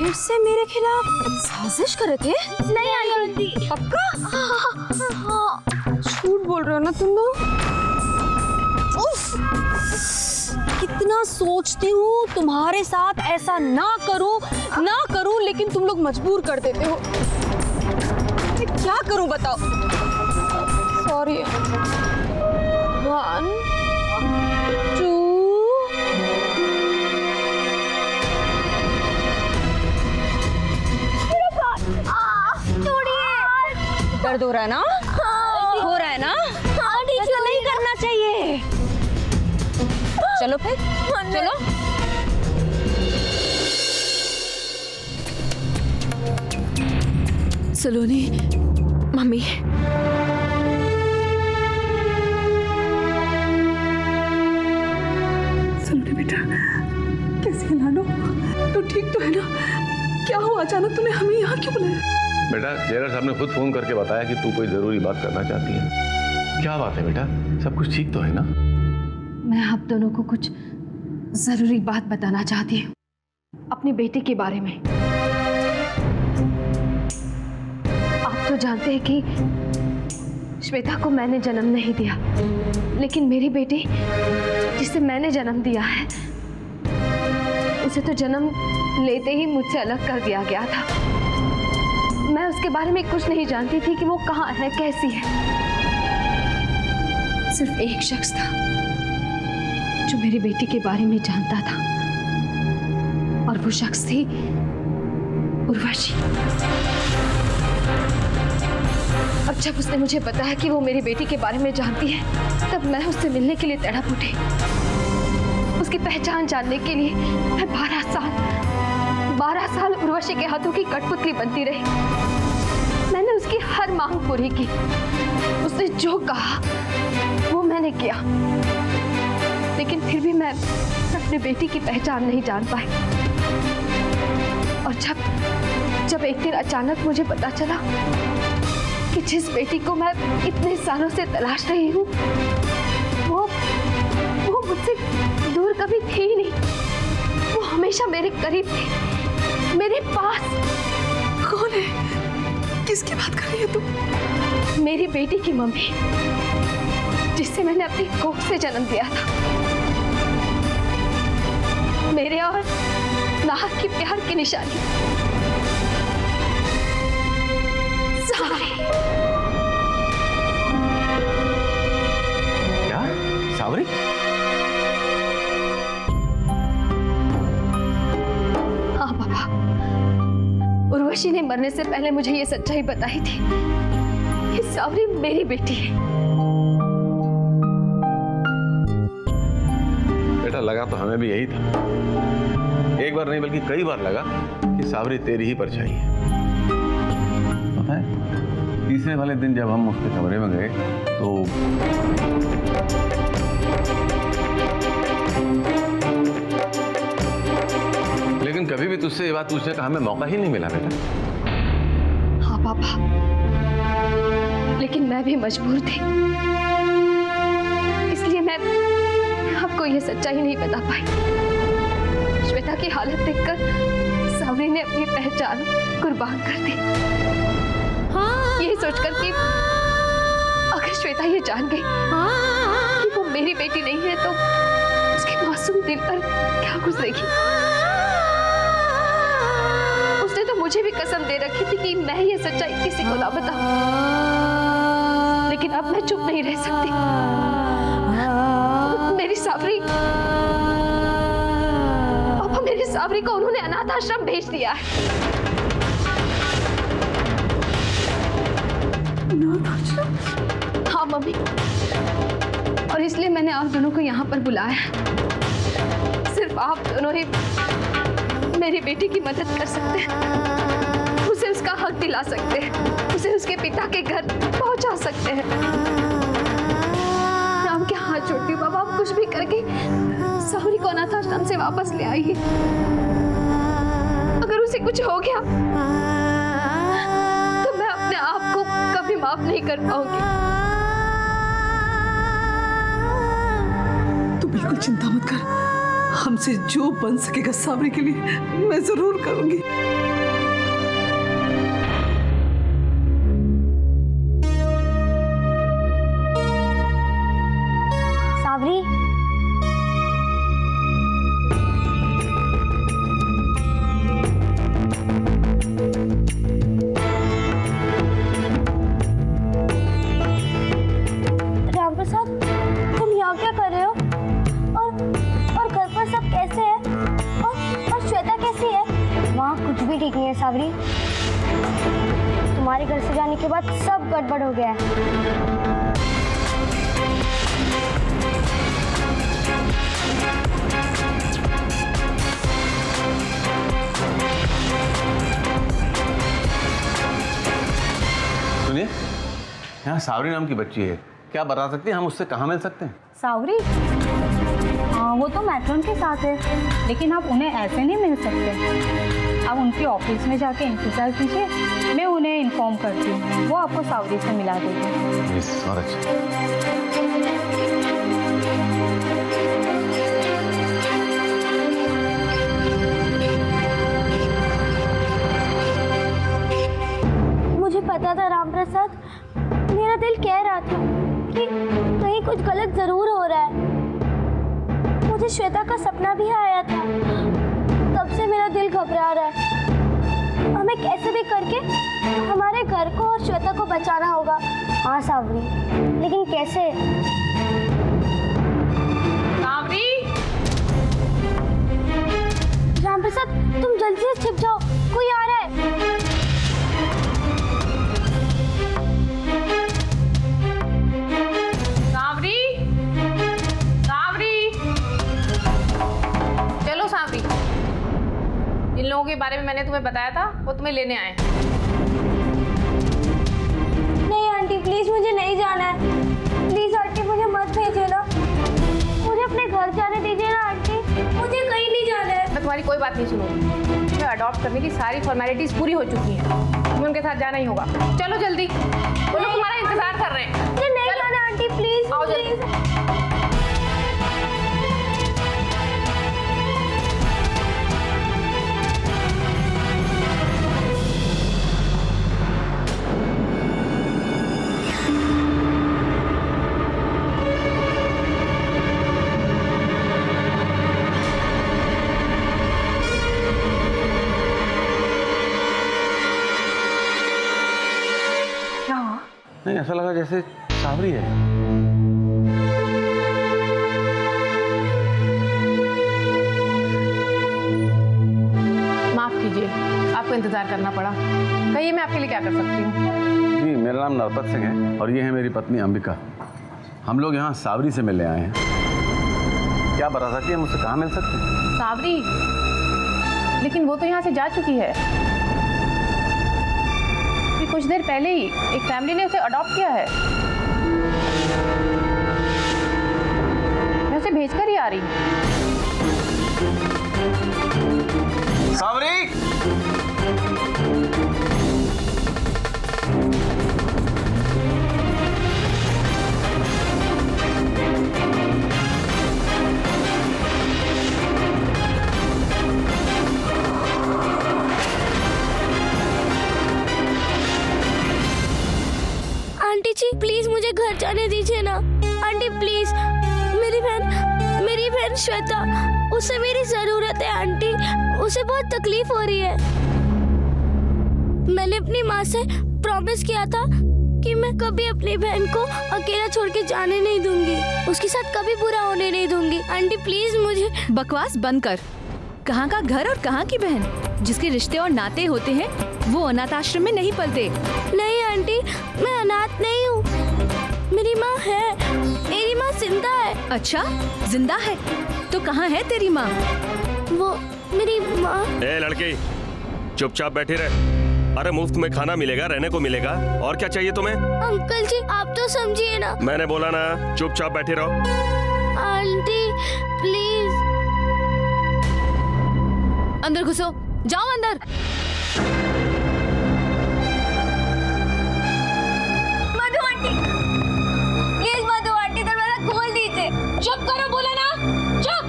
फिर से मेरे खिलाफ साजिश कर रहे थे? नहीं आंटी। पक्का? झूठ बोल रहे हो ना तुम लोग? उफ, कितना सोचती हूँ तुम्हारे साथ ऐसा ना करूं, लेकिन तुम लोग मजबूर कर देते हो। मैं क्या करूं बताओ? सॉरी। 1 2 दर्द हो रहा है ना? हो रहा है ना? ऐसा नहीं करना चाहिए। चलो फिर, चलो। सलोनी, मम्मी। सलोनी बेटा, कैसी है लाडो? तू ठीक तो है ना? क्या हुआ अचानक तूने हमें यहाँ क्यों बुलाया? बेटा जेलर साहब ने खुद फोन करके बताया कि तू कोई जरूरी बात करना चाहती है। क्या बात है बेटा? सब कुछ ठीक तो है ना? मैं आप दोनों को कुछ जरूरी बात बताना चाहती हूँ, अपनी बेटी के बारे में। आप तो जानते हैं कि श्वेता को मैंने जन्म नहीं दिया, लेकिन मेरी बेटी जिसे मैंने जन्म दिया है, उसे तो जन्म लेते ही मुझसे अलग कर दिया गया था। मैं उसके बारे में कुछ नहीं जानती थी कि वो कहाँ है, कैसी है। सिर्फ एक शख्स था जो मेरी बेटी के बारे में जानता था, और वो शख्स थी उर्वशी। अब जब उसने मुझे बताया कि वो मेरी बेटी के बारे में जानती है, तब मैं उससे मिलने के लिए तड़प उठी। उसकी पहचान जानने के लिए मैं 12 साल उर्वशी के हाथों की कठपुतली बनती रही। मैंने उसकी हर मांग पूरी की। उसने जो कहा वो मैंने किया, लेकिन फिर भी मैं अपनी बेटी की पहचान नहीं जान पाई। और जब एक दिन अचानक मुझे पता चला कि जिस बेटी को मैं इतने सालों से तलाश रही हूँ, वो मुझसे दूर कभी थी ही नहीं। वो हमेशा मेरे करीब थी, मेरे पास। कौन है? किसकी बात कर रही है तू? मेरी बेटी की मम्मी, जिससे मैंने अपनी कोख से जन्म दिया था। मेरे और नाहक की प्यार की निशानी सावरी। क्या? सावरी? हाँ पापा, उर्वशी ने मरने से पहले मुझे ये सच्चाई बताई थी कि सावरी मेरी बेटी है। बेटा लगा तो हमें भी यही था। एक बार नहीं बल्कि कई बार लगा कि सावरी तेरी ही परछाई है। पता है, तीसरे वाले दिन जब हम उसके कमरे में गए तो लेकिन कभी भी तुझसे ये बात पूछने का हमें मौका ही नहीं मिला बेटा। हाँ पापा, लेकिन मैं भी मजबूर थी, इसलिए मैं आपको ये सच्चाई नहीं बता पाई। श्वेता की हालत देखकर सावरी ने अपनी पहचान कुर्बान कर दी। ये सोचकर कि अगर श्वेता ये जान गई कि वो मेरी बेटी नहीं है, तो उसके मासूम दिल पर क्या गुजरेगी। उसने तो मुझे भी कसम दे रखी थी कि मैं ये सच्चाई किसी को ना बताऊं, लेकिन अब मैं चुप नहीं रह सकती। मेरी सावरी को उन्होंने अनाथ आश्रम भेज दिया है। हाँ मम्मी, और इसलिए मैंने आप दोनों को यहाँ पर बुलाया है। सिर्फ आप दोनों ही मेरी बेटी की मदद कर सकते हैं, उसे उसका हक दिला सकते हैं, उसे उसके पिता के घर पहुंचा सकते हैं। मैं आपके हाथ जोड़ती हूँ बाबा, आप कुछ भी करके सावरी को अनाथ आश्रम से वापस ले आइए। अगर उसे कुछ हो गया तो मैं अपने आप को कभी माफ नहीं कर पाऊंगी। तू बिल्कुल चिंता मत कर, हमसे जो बन सकेगा सावरी के लिए मैं जरूर करूंगी। सावरी, तुम्हारे घर से जाने के बाद सब गड़बड़ हो गया है। सुनिए, यहाँ सावरी नाम की बच्ची है, क्या बता सकती हैं हम उससे कहाँ मिल सकते हैं? सावरी? हाँ, वो तो मैट्रॉन के साथ है, लेकिन आप उन्हें ऐसे नहीं मिल सकते। आप उनके ऑफिस में जाके इंतज़ार कीजिए, मैं उन्हें इन्फॉर्म करती हूँ, वो आपको सावरी से मिला देगी। मिस स्वराज, मुझे पता था राम प्रसाद, मेरा दिल कह रहा था कि कहीं कुछ गलत जरूर हो रहा है। मुझे श्वेता का सपना भी आया था, तब से मेरा दिल घबरा रहा है। हमें कैसे भी करके हमारे घर को और श्वेता को बचाना होगा। हाँ सावरी, लेकिन कैसे? सावरी, राम प्रसाद, तुम जल्दी से छिप जाओ, कोई आ रहा है। सावरी, सावरी, चलो सावरी, जिन लोगों के बारे में मैंने तुम्हें बताया था वो तुम्हें लेने आए हैं। नहीं आंटी, प्लीज मुझे नहीं जाना है। प्लीज आंटी, मुझे मत भेजिए ना, मुझे अपने घर जाने दीजिए ना आंटी, मुझे कहीं नहीं जाना है। मैं तुम्हारी कोई बात नहीं सुनूंगी। तुम्हें अडॉप्ट करने की सारी फॉर्मेलिटीज पूरी हो चुकी हैं, तुम्हें उनके साथ जाना ही होगा। चलो जल्दी, वो लोग तुम्हारा इंतजार कर रहे हैं। मुझे नहीं जाना आंटी, प्लीज आओ जल्दी। नहीं, ऐसा लगा जैसे सावरी है। माफ कीजिए, आपको इंतजार करना पड़ा। कहिए मैं आपके लिए क्या कर सकती हूँ? जी, मेरा नाम नरपत सिंह है और ये है मेरी पत्नी अंबिका। हम लोग यहाँ सावरी से मिलने आए हैं। क्या बता सकती है हम उससे कहाँ मिल सकते हैं? सावरी? लेकिन वो तो यहाँ से जा चुकी है। कुछ देर पहले ही एक फैमिली ने उसे अडॉप्ट किया है। मैं उसे भेजकर ही आ रही हूँ। सावरी! आंटी जी, प्लीज मुझे घर जाने दीजिए ना। आंटी प्लीज, मेरी बहन श्वेता, उसे मेरी जरूरत है आंटी, उसे बहुत तकलीफ हो रही है। मैंने अपनी माँ से प्रॉमिस किया था कि मैं कभी अपनी बहन को अकेला छोड़ के जाने नहीं दूंगी, उसके साथ कभी बुरा होने नहीं दूंगी। आंटी प्लीज मुझे। बकवास बंद कर। कहाँ का घर और कहाँ की बहन? जिसके रिश्ते और नाते होते हैं वो अनाथ आश्रम में नहीं पलते। नहीं आंटी, मैं अनाथ नहीं हूँ, मेरी माँ है, मेरी माँ जिंदा है। अच्छा, जिंदा है? तो कहाँ है तेरी माँ? वो मेरी माँ। ए लड़की, चुपचाप बैठी रहे। अरे मुफ्त में खाना मिलेगा, रहने को मिलेगा, और क्या चाहिए तुम्हें? अंकल जी आप तो समझिए ना। मैंने बोला ना, चुपचाप बैठी रहो। Aunty please. अंदर घुसो, जाओ अंदर। मधु आंटी, प्लीज मधु आंटी, दरवाजा खोल दीजिए। चुप करो, बोला ना, चुप।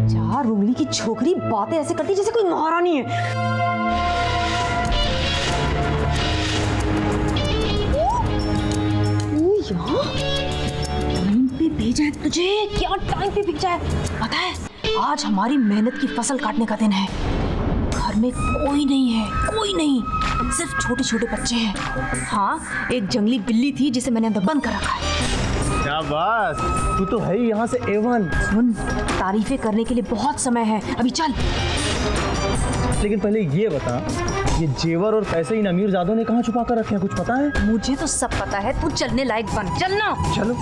चार उंगली की छोकरी बातें ऐसे करती जैसे कोई महारानी है। यहाँ टाइम पे भेजा है तुझे, क्या टाइम पे भेजा है पता है? आज हमारी मेहनत की फसल काटने का दिन है। घर में कोई नहीं है, कोई नहीं, सिर्फ छोटे छोटे बच्चे हैं। हाँ, एक जंगली बिल्ली थी जिसे मैंने अंदर बंद कर रखा है। क्या बात, तू तो है ही यहाँ से A1। सुन, तारीफें करने के लिए बहुत समय है, अभी चल। लेकिन पहले ये बता, ये जेवर और पैसे इन अमीरजादों ने कहाँ छुपा कर रखे हैं, कुछ पता है? मुझे तो सब पता है, तू चलने लायक बन, चलना। चलो।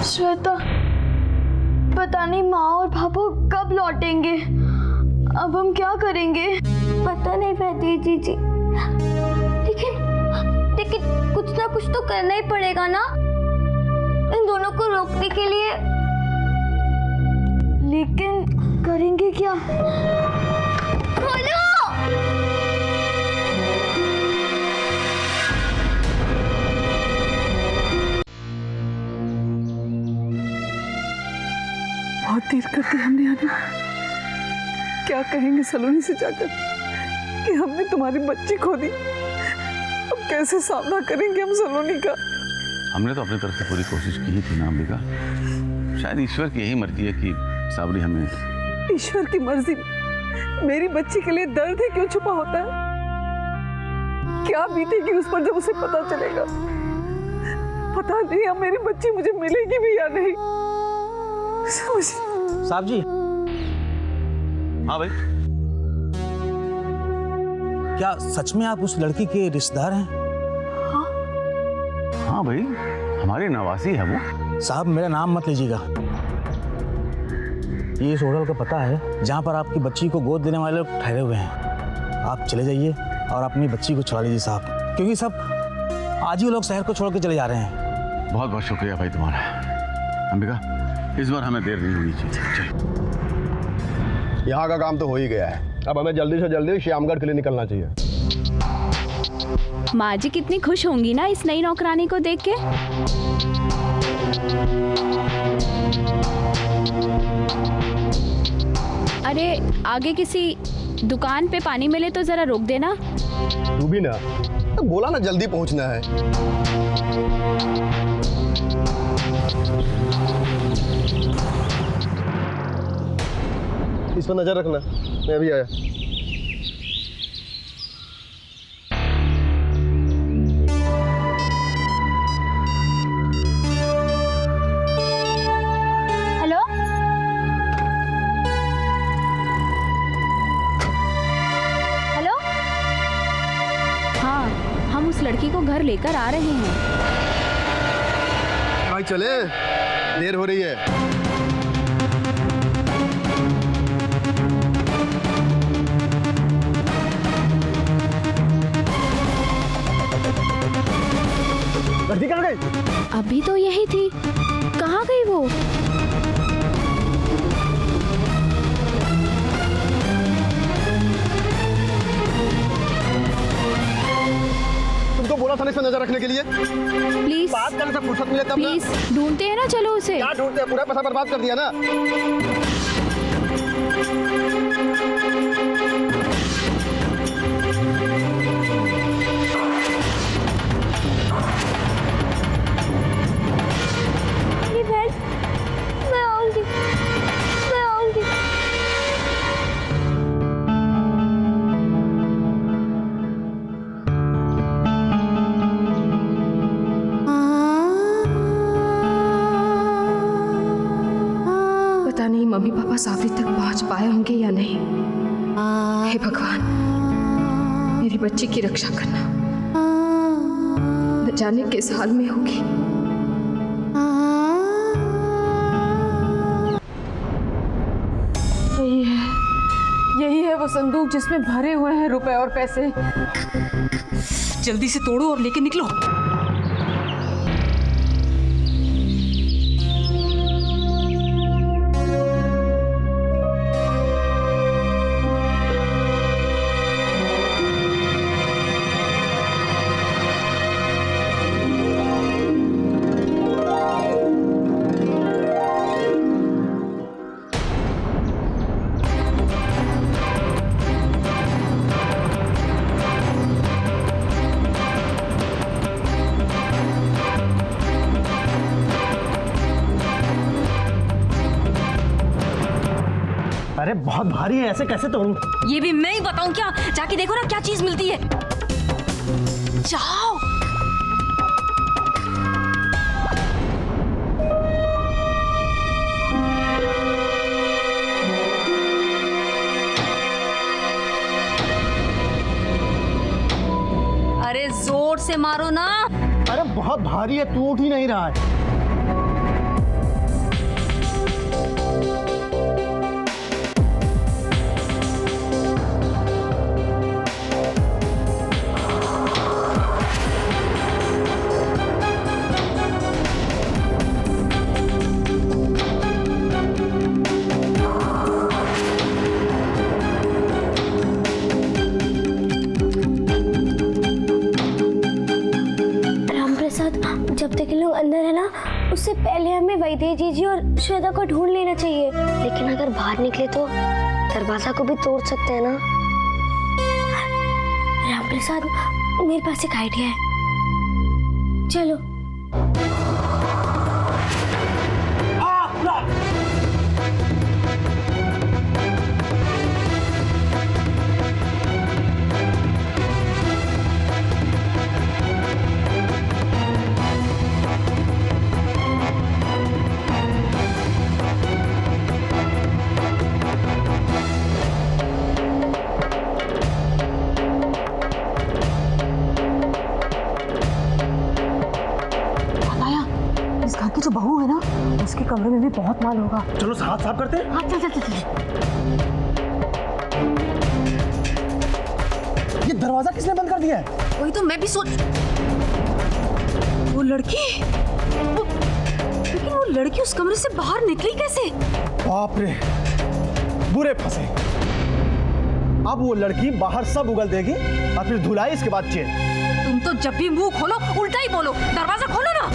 श्वेता, पता नहीं माँ और पापा कब लौटेंगे। अब हम क्या करेंगे? पता नहीं बहती जीजी, लेकिन कुछ ना कुछ तो करना ही पड़ेगा ना इन दोनों को रोकने के लिए। लेकिन करेंगे क्या? खोलो! बहुत देर कर दी हमने आने। क्या कहेंगे सलोनी से जाकर कि हमने तुम्हारी बच्ची खो दी। अब कैसे सामना करेंगे हम सलोनी का? हमने तो अपनी तरफ से पूरी कोशिश की ही थी ना अंबिका। शायद ईश्वर की यही मर्जी है कि साबरी हमें। ईश्वर की मर्जी मेरी बच्ची के लिए दर्द है क्यों छुपा होता है? क्या बीतेगी उस पर जब उसे पता चलेगा? पता नहीं अब मेरी बच्ची मुझे मिलेगी भी या नहीं। साहब जी। हाँ भाई। क्या सच में आप उस लड़की के रिश्तेदार हैं? हाँ भाई, हमारी नवासी है वो। साहब मेरा नाम मत लीजिएगा। ये इस होटल का पता है जहाँ पर आपकी बच्ची को गोद देने वाले लोग ठहरे हुए हैं। आप चले जाइए और अपनी बच्ची को छुड़ा लीजिए साहब, क्योंकि सब आज ही लोग शहर को छोड़ के चले जा रहे हैं। बहुत बहुत शुक्रिया भाई तुम्हारा। अंबिका, इस बार हमें देर नहीं होनी चाहिए। चलो। यहाँ का काम तो हो ही गया है, अब हमें जल्दी से जल्दी श्यामगढ़ के लिए निकलना चाहिए। माँ जी कितनी खुश होंगी ना इस नई नौकरानी को देख के। अरे आगे किसी दुकान पे पानी मिले तो जरा रोक देना। तू भी ना, तो बोला ना जल्दी पहुंचना है। इस पर नजर रखना, मैं अभी आया। हेलो? हेलो? हाँ, हम उस लड़की को घर लेकर आ रहे हैं। भाई चले, देर हो रही है। लड़की कहाँ गई? अभी तो यही थी, कहाँ गई वो? तुमको बोला था ना इस पर नजर रखने के लिए। प्लीज बात करने से फुर्सत मिले तब ना। प्लीज ढूंढते हैं ना, चलो उसे। क्या ढूंढते हैं, पूरा पैसा बर्बाद कर दिया ना। मैं आऊंगी। पता नहीं मम्मी पापा सावरी तक पहुंच पाए होंगे या नहीं। हे भगवान, मेरी बच्ची की रक्षा करना। न जाने किस हाल में होगी। यही है वो संदूक जिसमें भरे हुए हैं रुपए और पैसे। जल्दी से तोड़ो और लेके निकलो। अरे बहुत भारी है, ऐसे कैसे तोड़ूं? ये भी मैं ही बताऊं क्या? जाके देखो ना क्या चीज मिलती है। जाओ। से मारो ना। अरे बहुत भारी है, तू उठ ही नहीं रहा है। जब तक ये लोग अंदर है ना, उससे पहले हमें वैदेही जी और श्वेता को ढूंढ लेना चाहिए। लेकिन अगर बाहर निकले तो दरवाजा को भी तोड़ सकते हैं ना। राम प्रसाद, मेरे पास एक आइडिया है, चलो। जो बहू है ना, उसके कमरे में भी बहुत माल होगा। चलो हाथ साफ करते हैं। हाँ, चल चल चल। ये दरवाजा किसने बंद कर दिया है? वही तो मैं भी सोच। वो लड़की, लेकिन वो लड़की उस कमरे से बाहर निकली कैसे? बाप रे, बुरे फंसे। अब वो लड़की बाहर सब उगल देगी और फिर धुलाई, इसके बाद चेन। तुम तो जब भी मुंह खोलो उल्टा ही बोलो। दरवाजा खोलो ना।